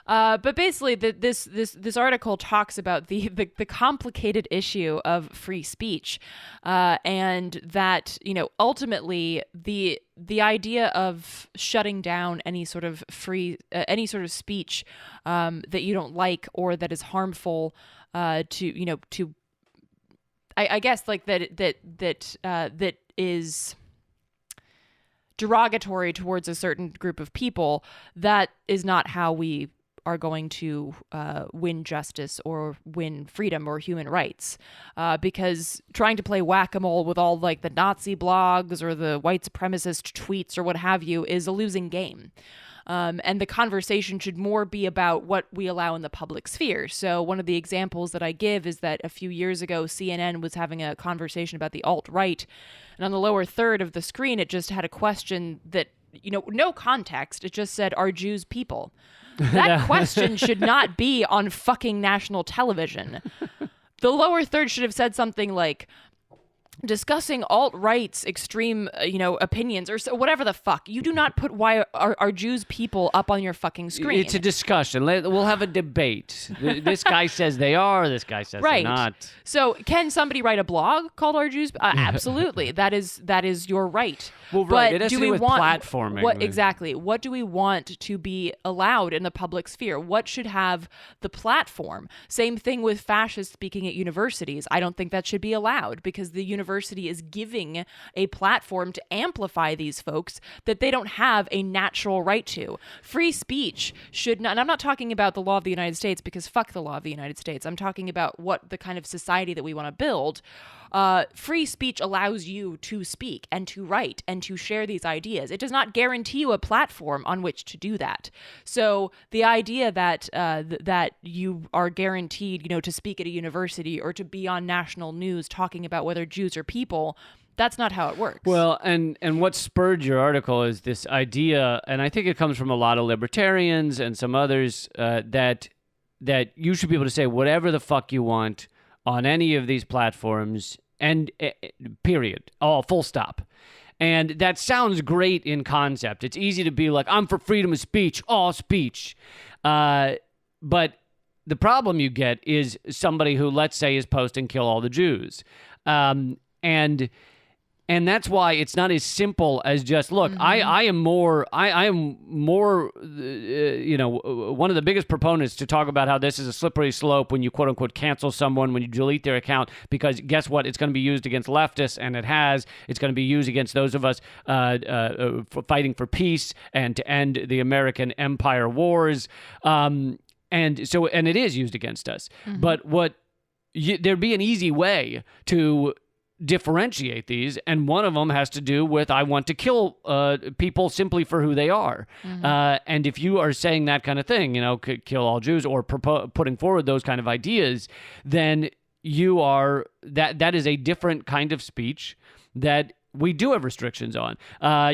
S2: But basically, this article talks about the complicated issue of free speech, and that, you know, ultimately the idea of shutting down any sort of any sort of speech that you don't like or that is harmful to I guess like that is derogatory towards a certain group of people, that is not how we are going to win justice or win freedom or human rights, because trying to play whack-a-mole with all like the Nazi blogs or the white supremacist tweets or what have you is a losing game. And the conversation should more be about what we allow in the public sphere. So one of the examples that I give is that a few years ago, CNN was having a conversation about the alt-right, and on the lower third of the screen, it just had a question that, no context. It just said, "Are Jews people?" That question should not be on fucking national television. The lower third should have said something like, discussing alt-right's extreme, opinions or so, whatever the fuck. You do not put why are Jews people up on your fucking screen.
S1: It's a discussion. We'll have a debate. This guy says they are. This guy says they're not.
S2: So can somebody write a blog called Are Jews? Absolutely. That is your right.
S1: Well, right.
S2: But
S1: it has
S2: do
S1: to do
S2: we
S1: with
S2: want,
S1: platforming.
S2: Exactly. What do we want to be allowed in the public sphere? What should have the platform? Same thing with fascists speaking at universities. I don't think that should be allowed, because the university is giving a platform to amplify these folks that they don't have a natural right to. Free speech should not, and I'm not talking about the law of the United States, because fuck the law of the United States. I'm talking about what the kind of society that we want to build. Free speech allows you to speak and to write and to share these ideas. It does not guarantee you a platform on which to do that. So the idea that that you are guaranteed, to speak at a university or to be on national news talking about whether Jews are people, that's not how it works.
S1: Well, and what spurred your article is this idea, and I think it comes from a lot of libertarians and some others, that you should be able to say whatever the fuck you want on any of these platforms, and period. Oh, full stop. And that sounds great in concept. It's easy to be like, I'm for freedom of speech, all speech. But the problem you get is somebody who, let's say, is posting kill all the Jews. And that's why it's not as simple as just, look, I am more, one of the biggest proponents to talk about how this is a slippery slope when you quote unquote cancel someone, when you delete their account, because guess what? It's going to be used against leftists, and it's going to be used against those of us fighting for peace and to end the American empire wars. And it is used against us. But there'd be an easy way to differentiate these, and one of them has to do with, I want to kill people simply for who they are. And if you are saying that kind of thing, kill all Jews, or putting forward those kind of ideas, then you are that is a different kind of speech that we do have restrictions on.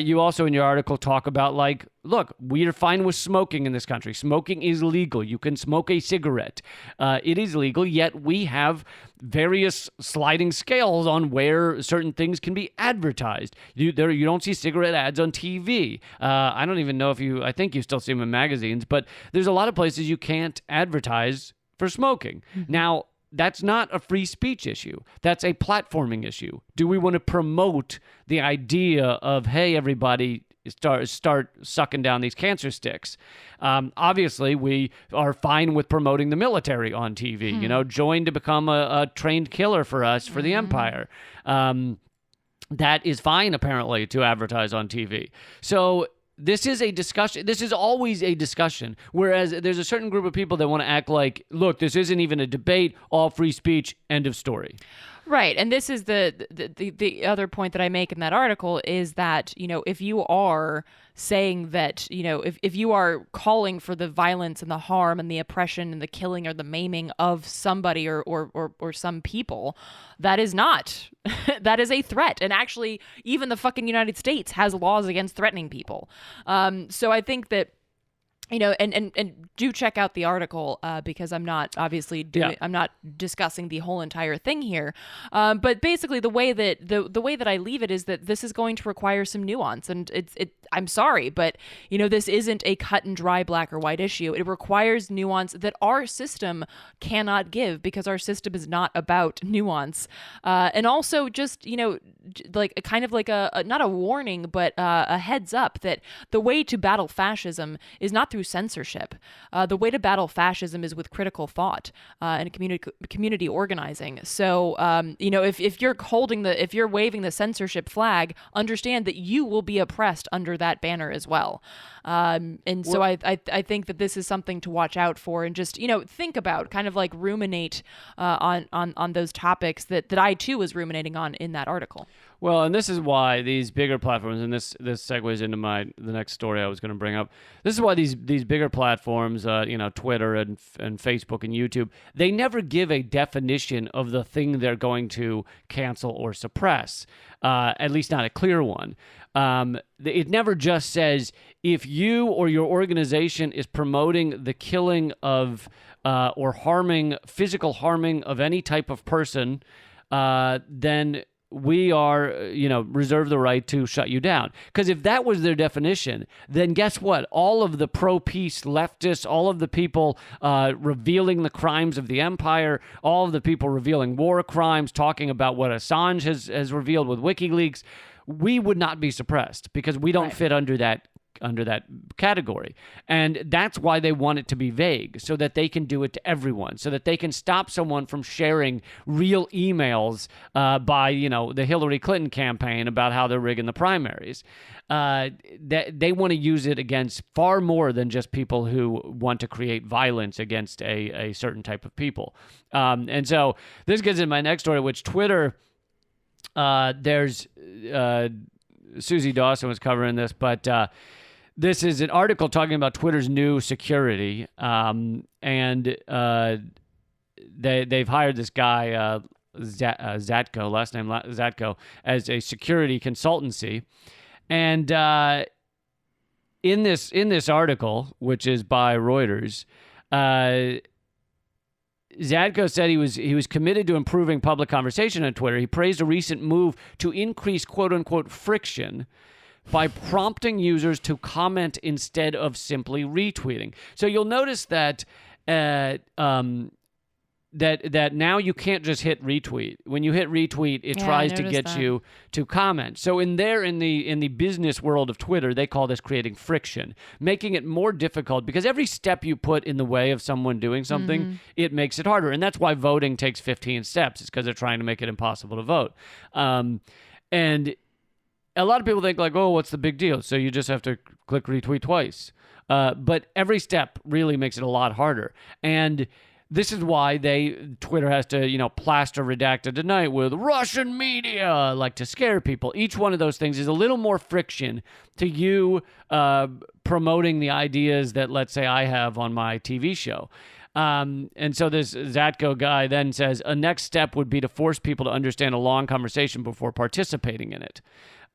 S1: You also in your article talk about, like, look, we are fine with smoking in this country. Smoking is legal. You can smoke a cigarette. It is legal, yet we have various sliding scales on where certain things can be advertised. You don't see cigarette ads on TV. I don't even know I think you still see them in magazines, but there's a lot of places you can't advertise for smoking. Now, that's not a free speech issue. That's a platforming issue. Do we want to promote the idea of, hey, everybody, start sucking down these cancer sticks? Obviously, we are fine with promoting the military on TV. Join to become a trained killer for us, for the empire. That is fine, apparently, to advertise on TV. So this is a discussion. This is always a discussion. Whereas there's a certain group of people that want to act like, look, this isn't even a debate, all free speech, end of story.
S2: Right. And this is the other point that I make in that article is that, if you are saying that, if you are calling for the violence and the harm and the oppression and the killing or the maiming of somebody or some people, that is not, that is a threat. And actually, even the fucking United States has laws against threatening people. So I think that, and do check out the article because I'm not obviously I'm not discussing the whole entire thing here. But basically, the way that I leave it is that this is going to require some nuance, and I'm sorry, but this isn't a cut and dry black or white issue. It requires nuance that our system cannot give, because our system is not about nuance. And also just, like a kind of like a not a warning, but a heads up that the way to battle fascism is not through censorship. The way to battle fascism is with critical thought and community organizing. So, if you're waving the censorship flag, understand that you will be oppressed under that banner as well. So I think that this is something to watch out for, and just think about, kind of like ruminate on those topics that I too was ruminating on in that article.
S1: Well, and this is why these bigger platforms, and this segues into the next story I was going to bring up. This is why these bigger platforms, Twitter and Facebook and YouTube, they never give a definition of the thing they're going to cancel or suppress, at least not a clear one. It never just says, if you or your organization is promoting the killing of or physical harming of any type of person, then we are, reserve the right to shut you down. Because if that was their definition, then guess what? All of the pro-peace leftists, all of the people revealing the crimes of the empire, all of the people revealing war crimes, talking about what Assange has revealed with WikiLeaks, we would not be suppressed, because we don't fit under that category. And that's why they want it to be vague, so that they can do it to everyone, so that they can stop someone from sharing real emails by the Hillary Clinton campaign about how they're rigging the primaries. They want to use it against far more than just people who want to create violence against a certain type of people. And so this gets into my next story, which Twitter, there's Susie Dawson was covering this, but this is an article talking about Twitter's new security, and they've hired this guy, Zatko, last name Zatko, as a security consultancy. And in this article, which is by Reuters, Zatko said he was committed to improving public conversation on Twitter. He praised a recent move to increase quote-unquote friction by prompting users to comment instead of simply retweeting. So you'll notice that that now you can't just hit retweet. When you hit retweet, it tries to get you to comment. So in the business world of Twitter, they call this creating friction, making it more difficult, because every step you put in the way of someone doing something, it makes it harder. And that's why voting takes 15 steps. It's because they're trying to make it impossible to vote. And a lot of people think like, oh, what's the big deal? So you just have to click retweet twice. But every step really makes it a lot harder. And this is why Twitter has to, plaster redacted tonight with Russian media, like to scare people. Each one of those things is a little more friction to you promoting the ideas that, let's say, I have on my TV show. And so this Zatko guy then says, a next step would be to force people to understand a long conversation before participating in it.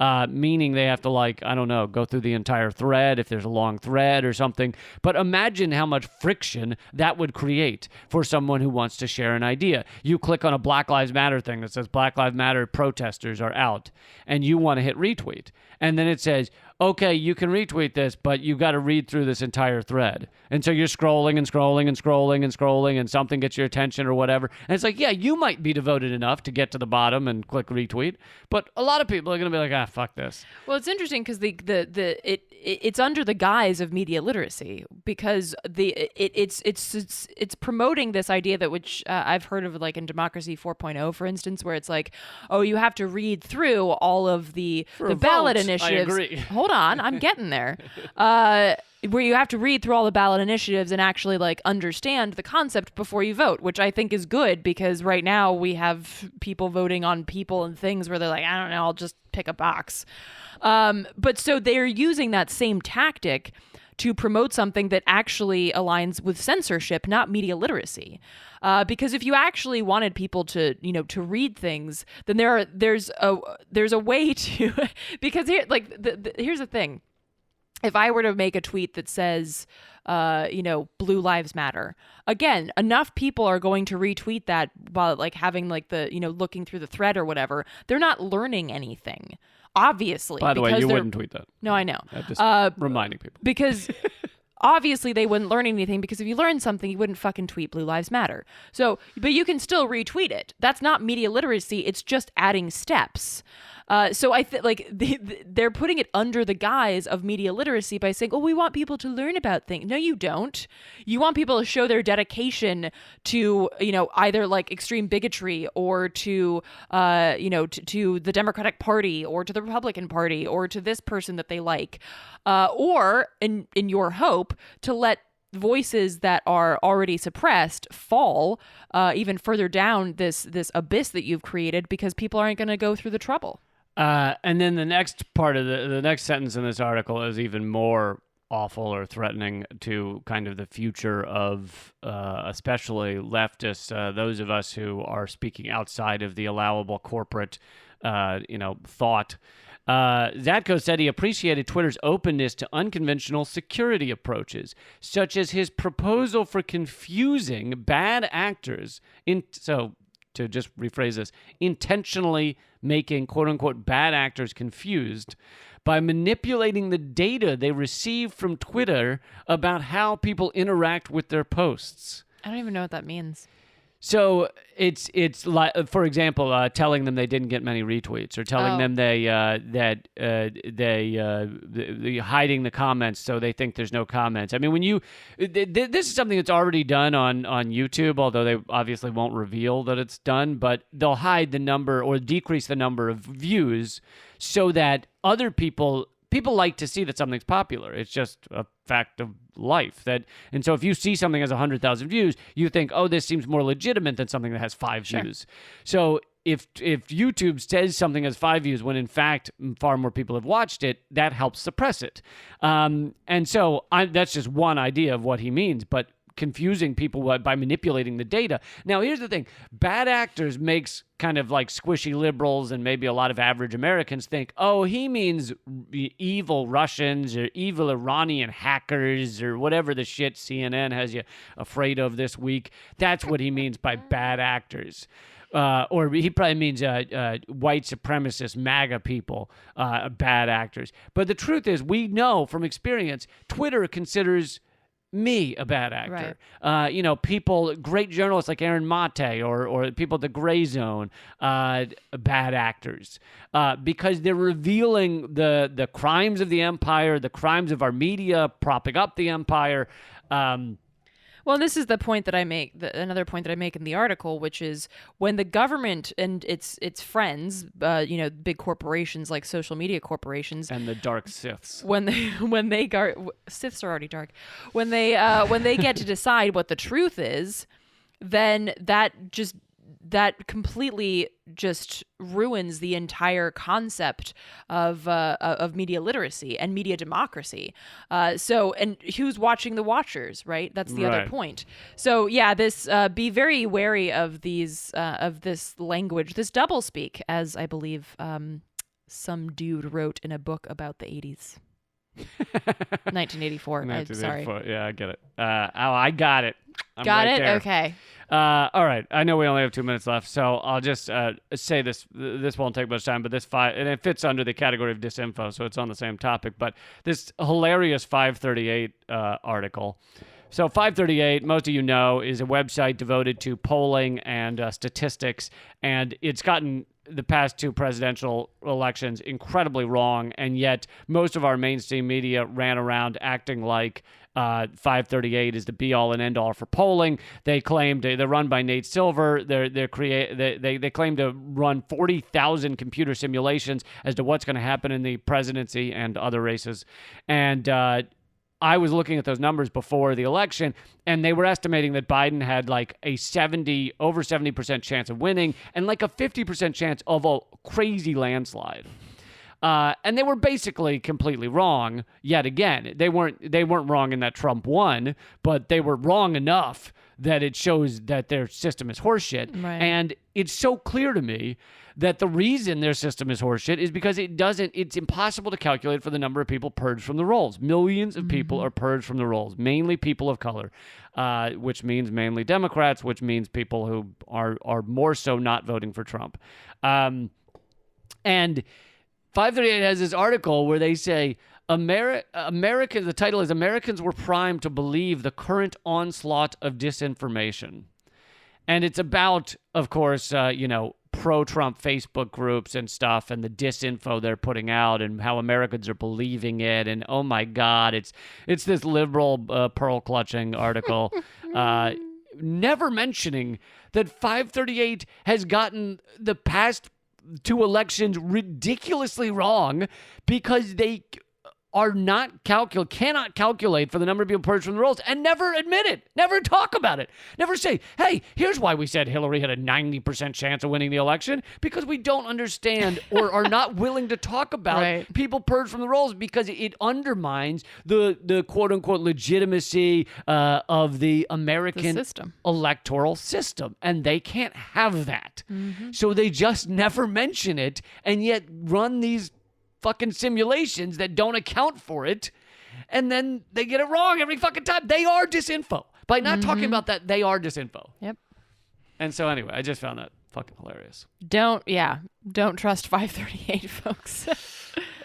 S1: Meaning they have to, go through the entire thread if there's a long thread or something. But imagine how much friction that would create for someone who wants to share an idea. You click on a Black Lives Matter thing that says Black Lives Matter protesters are out, and you want to hit retweet. And then it says, okay, you can retweet this, but you've got to read through this entire thread. And so you're scrolling and scrolling and scrolling and scrolling, and something gets your attention or whatever. And it's like, yeah, you might be devoted enough to get to the bottom and click retweet, but a lot of people are going to be like, fuck this.
S2: Well, it's interesting because it's under the guise of media literacy, because it's promoting this idea that, which I've heard of, like in Democracy 4.0, for instance, where it's like, oh, you have to read through all of the ballot initiatives.
S1: I agree.
S2: Hold on, I'm getting there. Where you have to read through all the ballot initiatives and actually understand the concept before you vote, which I think is good, because right now we have people voting on people and things where they're like, I don't know, I'll just pick a box. But so they're using that same tactic to promote something that actually aligns with censorship, not media literacy. Because if you actually wanted people to read things, then there's a way to, because here's the thing. If I were to make a tweet that says, Blue Lives Matter, again, enough people are going to retweet that while having the, looking through the thread or whatever. They're not learning anything. obviously.
S1: By the way,
S2: because
S1: you
S2: they're-
S1: wouldn't tweet that.
S2: No, I know.
S1: I'm just reminding people.
S2: Because obviously they wouldn't learn anything, because if you learned something, you wouldn't fucking tweet Blue Lives Matter. So, but you can still retweet it. That's not media literacy. It's just adding steps. So I think like they're putting it under the guise of media literacy by saying, "Oh, we want people to learn about things." No, you don't. You want people to show their dedication to, either like extreme bigotry or to, to the Democratic Party or to the Republican Party or to this person that they like, or in your hope to let voices that are already suppressed fall even further down this abyss that you've created, because people aren't going to go through the trouble.
S1: And then the next part of the next sentence in this article is even more awful or threatening to kind of the future of especially leftists, those of us who are speaking outside of the allowable corporate, thought. Zatko said he appreciated Twitter's openness to unconventional security approaches, such as his proposal for confusing bad actors to just rephrase this, intentionally making quote-unquote bad actors confused by manipulating the data they receive from Twitter about how people interact with their posts.
S2: I don't even know what that means.
S1: So it's like, for example, telling them they didn't get many retweets, or telling them they hiding the comments so they think there's no comments. I mean, when this is something that's already done on YouTube, although they obviously won't reveal that it's done, but they'll hide the number or decrease the number of views so that other people like to see that something's popular. It's just a fact of life. And so if you see something has 100,000 views, you think, oh, this seems more legitimate than something that has 5 views. So if YouTube says something has 5 views when in fact far more people have watched it, that helps suppress it. And so that's just one idea of what he means, but confusing people by manipulating the data. Now, here's the thing. Bad actors makes kind of like squishy liberals and maybe a lot of average Americans think, oh, he means evil Russians or evil Iranian hackers or whatever the shit CNN has you afraid of this week. That's what he means by bad actors. Or he probably means white supremacist MAGA people, bad actors. But the truth is, we know from experience, Twitter considers me a bad actor. Right. People, great journalists like Aaron Mate or people at the Gray Zone, bad actors, because they're revealing the crimes of the empire, the crimes of our media, propping up the empire.
S2: Well, this is the point that I make, another point that I make in the article, which is when the government and its friends, big corporations like social media corporations,
S1: and the dark Siths,
S2: Siths are already dark, when they get to decide what the truth is, then that completely just ruins the entire concept of media literacy and media democracy. And who's watching the watchers, right? That's the other point. So yeah, this be very wary of these of this language, this doublespeak, as I believe some dude wrote in a book about the 80s. 1984. Sorry.
S1: Yeah, I get it. I got it.
S2: Got it?
S1: There.
S2: Okay.
S1: All right. I know we only have 2 minutes left, so I'll just say this. This won't take much time, but and it fits under the category of disinfo, so it's on the same topic. But this hilarious 538 article. So 538, most of you know, is a website devoted to polling and statistics, and it's gotten the past 2 presidential elections incredibly wrong, and yet most of our mainstream media ran around acting like 538 is the be-all and end-all for polling. They claimed they're run by Nate Silver. They claim to run 40,000 computer simulations as to what's going to happen in the presidency and other races, and I was looking at those numbers before the election, and they were estimating that Biden had like over 70% chance of winning and like a 50% chance of a crazy landslide. And they were basically completely wrong yet again. They weren't wrong in that Trump won, but they were wrong enough that it shows that their system is horseshit.
S2: Right.
S1: And it's so clear to me that the reason their system is horseshit is because it's impossible to calculate for the number of people purged from the rolls. Millions of people are purged from the rolls, mainly people of color, which means mainly Democrats, which means people who are more so not voting for Trump. And 538 has this article where they say American. The title is "Americans Were Primed to Believe the Current Onslaught of Disinformation," and it's about, of course, pro-Trump Facebook groups and stuff, and the disinfo they're putting out, and how Americans are believing it. And oh my God, it's this liberal pearl-clutching article, never mentioning that 538 has gotten the past 2 elections ridiculously wrong because they cannot calculate for the number of people purged from the rolls, and never admit it, never talk about it, never say, hey, here's why we said Hillary had a 90% chance of winning the election, because we don't understand or are not willing to talk about people purged from the rolls, because it undermines the quote-unquote legitimacy of the American electoral system, and they can't have that. So they just never mention it, and yet run these fucking simulations that don't account for it, and then they get it wrong every fucking time. They are disinfo. By not talking about that, they are disinfo.
S2: Yep.
S1: And so anyway, I just found that fucking hilarious.
S2: Don't trust 538, folks.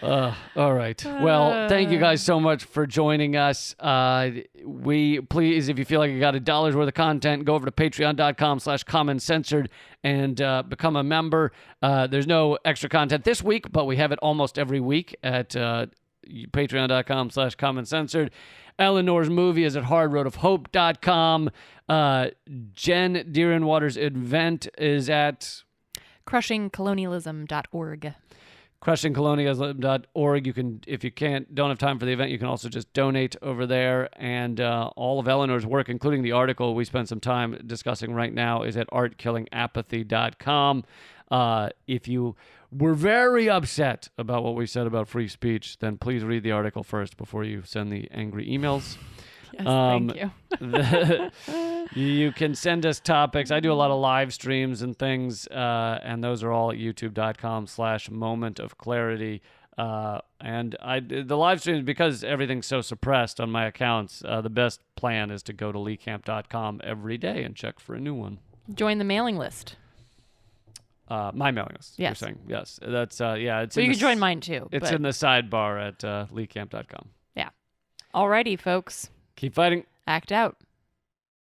S1: All right. Well, thank you guys so much for joining us. Please, if you feel like you got $1 worth of content, go over to patreon.com/commoncensored and become a member. There's no extra content this week, but we have it almost every week at patreon.com/commoncensored. Eleanor's movie is at hardroadofhope.com. Jen Deerenwater's event is at
S2: crushingcolonialism.org.
S1: crushingcolonialism.org. You can, if you don't have time for the event, you can also just donate over there. And all of Eleanor's work, including the article we spent some time discussing right now, is at artkillingapathy.com. If you were very upset about what we said about free speech, then please read the article first before you send the angry emails.
S2: Yes, thank you.
S1: You can send us topics. I do a lot of live streams and things, and those are all at youtube.com/momentofclarity. And the live streams, because everything's so suppressed on my accounts, the best plan is to go to leecamp.com every day and check for a new one.
S2: Join the mailing list.
S1: My mailing list.
S2: Yes.
S1: You're saying. Yes. That's, yeah.
S2: So you can join mine too.
S1: It's in the sidebar at leecamp.com.
S2: Yeah. Alrighty, folks.
S1: Keep fighting.
S2: Act out.